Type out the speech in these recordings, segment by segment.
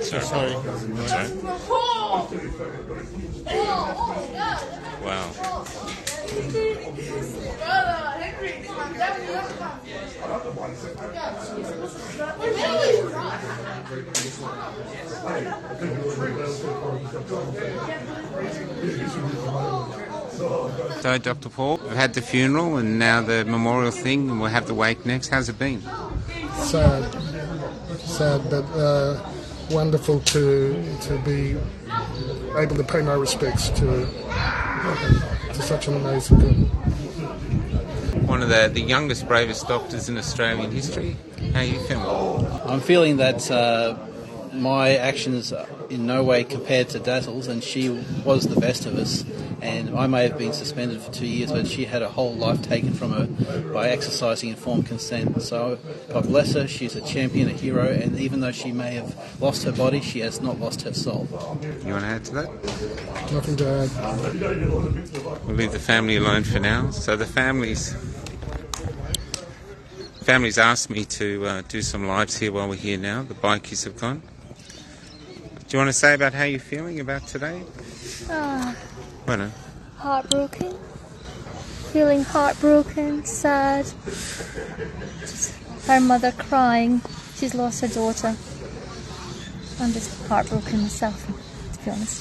Sorry. Wow. So, Dr. Paul, we've had the funeral and now the memorial thing, and we'll have the wake next. How's it been? Sad, but wonderful to be able to pay my respects to such an amazing girl. One of the youngest, bravest doctors in Australian history. How are you feeling? I'm feeling that my actions are in no way compared to Dazzle's, and she was the best of us. And I may have been suspended for 2 years, but she had a whole life taken from her by exercising informed consent. So God bless her, she's a champion, a hero, and even though she may have lost her body, she has not lost her soul. You want to add to that? Nothing to add. We'll leave the family alone for now. So the families asked me to do some lives here while we're here now. The bikies have gone. Do you want to say about how you're feeling about today? Well, no. Heartbroken. Feeling heartbroken, sad. Just her mother crying. She's lost her daughter. I'm just heartbroken myself, to be honest.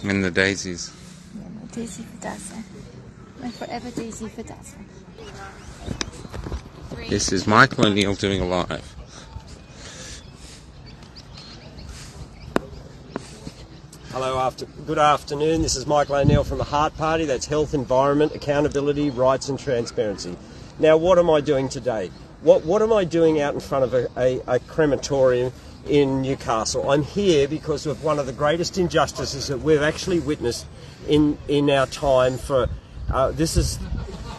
And the daisies. Yeah, my daisy for Dazzle. My forever daisy for Dazzle. This is Michael O'Neill doing a live. Hello, good afternoon. This is Michael O'Neill from the Heart Party. That's Health, Environment, Accountability, Rights and Transparency. Now, what am I doing today? What am I doing out in front of a crematorium in Newcastle? I'm here because of one of the greatest injustices that we've actually witnessed in our time.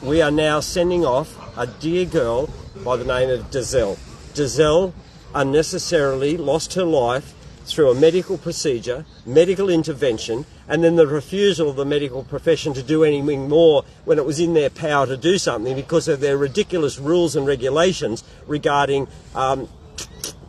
We are now sending off a dear girl by the name of Dazelle. Dazelle unnecessarily lost her life through a medical procedure, medical intervention, and then the refusal of the medical profession to do anything more when it was in their power to do something because of their ridiculous rules and regulations regarding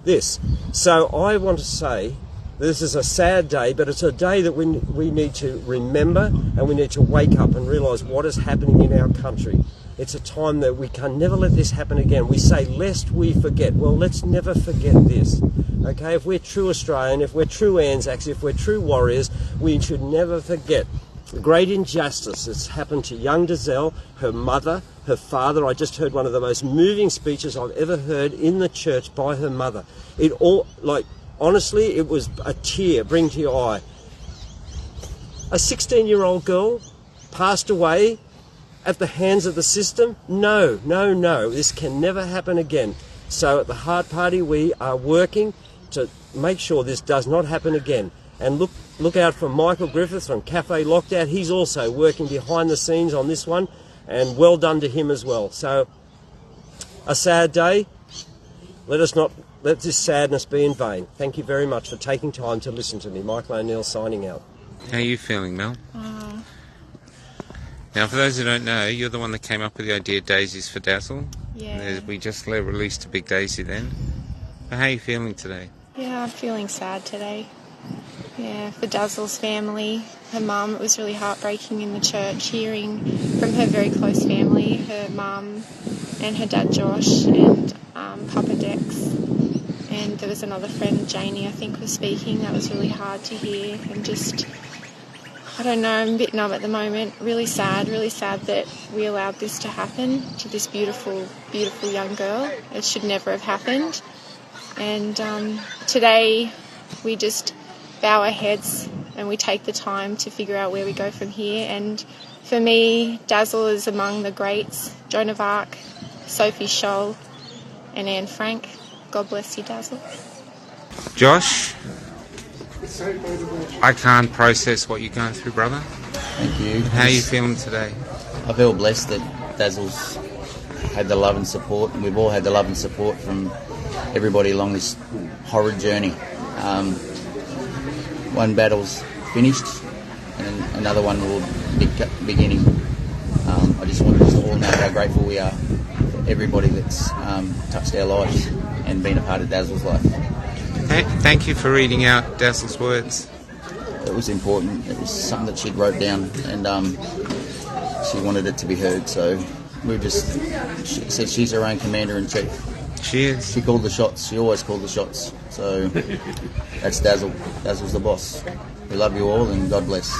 this. So I want to say this is a sad day, but it's a day that we need to remember, and we need to wake up and realise what is happening in our country. It's a time that we can never let this happen again. We say, lest we forget. Well, let's never forget this. Okay, if we're true Australian, if we're true Anzacs, if we're true warriors, we should never forget the great injustice that's happened to young Dazelle, her mother, her father. I just heard one of the most moving speeches I've ever heard in the church by her mother. Honestly, it was a tear bring to your eye. A 16-year-old girl passed away at the hands of the system? No. This can never happen again. So at the Heart Party, we are working to make sure this does not happen again. And look out for Michael Griffiths from Cafe Lockdown. He's also working behind the scenes on this one, and well done to him as well. So a sad day. Let us not let this sadness be in vain. Thank you very much for taking time to listen to me. Michael O'Neill signing out. How are you feeling, Mel? Now, for those who don't know, you're the one that came up with the idea of Daisies for Dazzle. Yeah. We just released a big daisy then. But how are you feeling today? Yeah, I'm feeling sad today. Yeah, for Dazzle's family, her mum, it was really heartbreaking in the church hearing from her very close family, her mum and her dad Josh and Papa Dex. And there was another friend, Janie, I think, was speaking. That was really hard to hear, and just, I don't know, I'm a bit numb at the moment. Really sad that we allowed this to happen to this beautiful, beautiful young girl. It should never have happened. And today we just bow our heads and we take the time to figure out where we go from here. And for me, Dazzle is among the greats. Joan of Arc, Sophie Scholl and Anne Frank. God bless you, Dazzle. Josh, I can't process what you're going through, brother. Thank you. How are you feeling today? I feel blessed that Dazzle's had the love and support, and we've all had the love and support from everybody along this horrid journey. One battle's finished, and another one will be beginning. I just want us to all know how grateful we are for everybody that's touched our lives, and been a part of Dazzle's life. Thank you for reading out Dazzle's words. It was important. It was something that she'd wrote down, and she wanted it to be heard. So she said she's her own commander-in-chief. She is. She called the shots. She always called the shots. So that's Dazzle. Dazzle's the boss. We love you all, and God bless.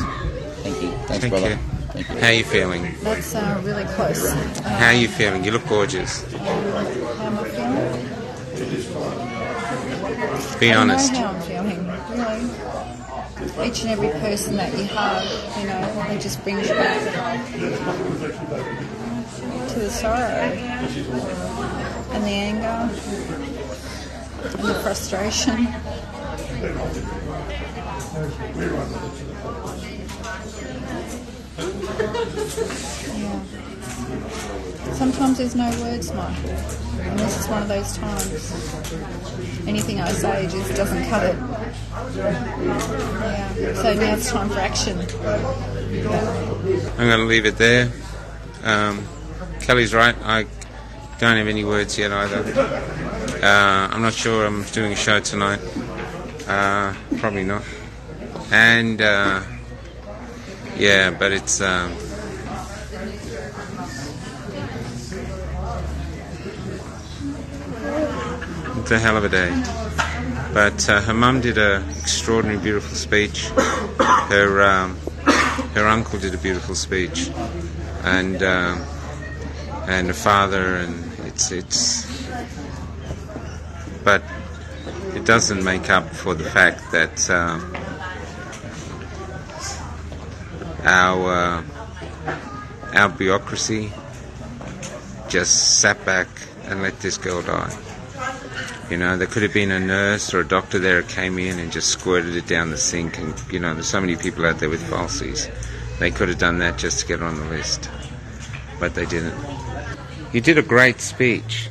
Thank you. Thanks, brother. You. Thank you. How are you feeling? That's really close. How are you feeling? You look gorgeous. How am I feeling? Be honest. I know how I'm feeling, really. Each and every person that you have, it just brings you back to the sorrow and the anger and the frustration. Yeah. Sometimes there's no words, Michael, and this is one of those times. Anything I say just doesn't cut it. Yeah. So now it's time for action. I'm going to leave it there. Kelly's right. I don't have any words yet either. I'm not sure I'm doing a show tonight. Probably not. And yeah, but it's a hell of a day. But her mum did an extraordinary, beautiful speech. Her uncle did a beautiful speech, and her father, and it's. But it doesn't make up for the fact that our bureaucracy just sat back and let this girl die. There could have been a nurse or a doctor there who came in and just squirted it down the sink, and there's so many people out there with falsies. They could have done that just to get on the list, but they didn't. You did a great speech.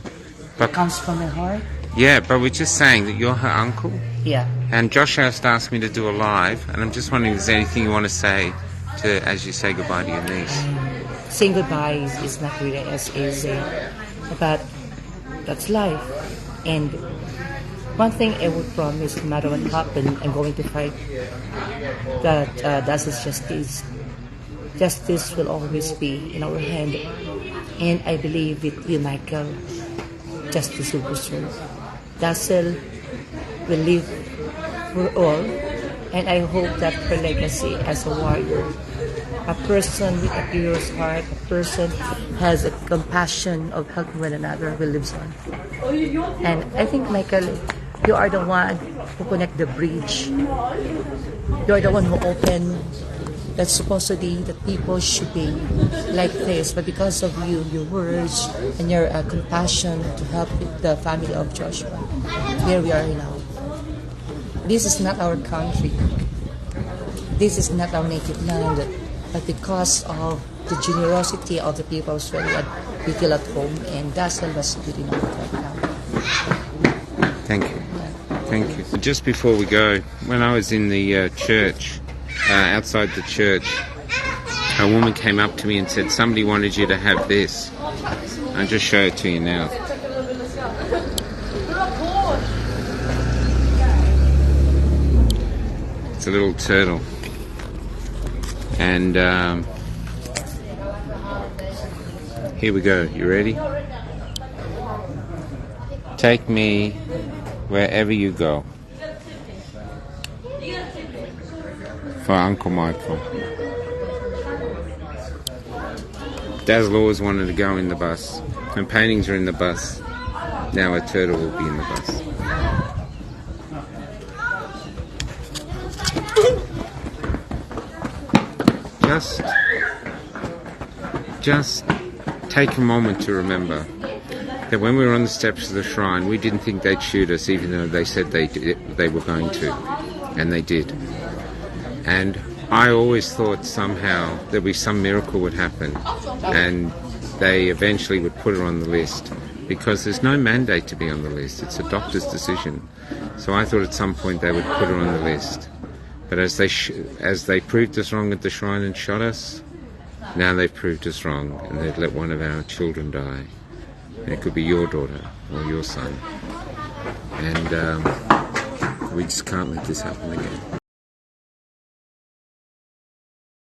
It comes from my heart. Yeah, but we're just saying that you're her uncle. Yeah. And Josh just asked me to do a live, and I'm just wondering if there's anything you want to say as you say goodbye to your niece. Saying goodbye is not really as easy, but that's life. And one thing I would promise, no matter what happens, I'm going to fight that that's justice. Justice will always be in our hand. And I believe with you, Michael, justice will preserve. Dazelle will live for all, and I hope that her legacy as a warrior, a person with a pure heart, a person who has a compassion of helping one another will live on. And I think, Michael, you are the one who connect the bridge. You are the one who opened that supposedly that people should be like this, but because of you, your words and your compassion to help the family of Joshua, here we are now. This is not our country. This is not our native land, but because of the generosity of the people of Australia, we feel at home, and Dazelle was good enough right now. Thank you. Thank you. Just before we go, when I was in the church, outside the church, a woman came up to me and said, somebody wanted you to have this. I'll just show it to you now. It's a little turtle. And here we go. You ready? Take me wherever you go. For Uncle Michael. Dazelle always wanted to go in the bus. When paintings are in the bus, now a turtle will be in the bus. Just take a moment to remember that when we were on the steps of the shrine, we didn't think they'd shoot us, even though they said they were going to, and they did. And I always thought somehow there'd be some miracle would happen, and they eventually would put her on the list, because there's no mandate to be on the list. It's a doctor's decision. So I thought at some point they would put her on the list. But as they proved us wrong at the shrine and shot us, now they've proved us wrong, and they've let one of our children die. And it could be your daughter or your son. and we just can't let this happen again.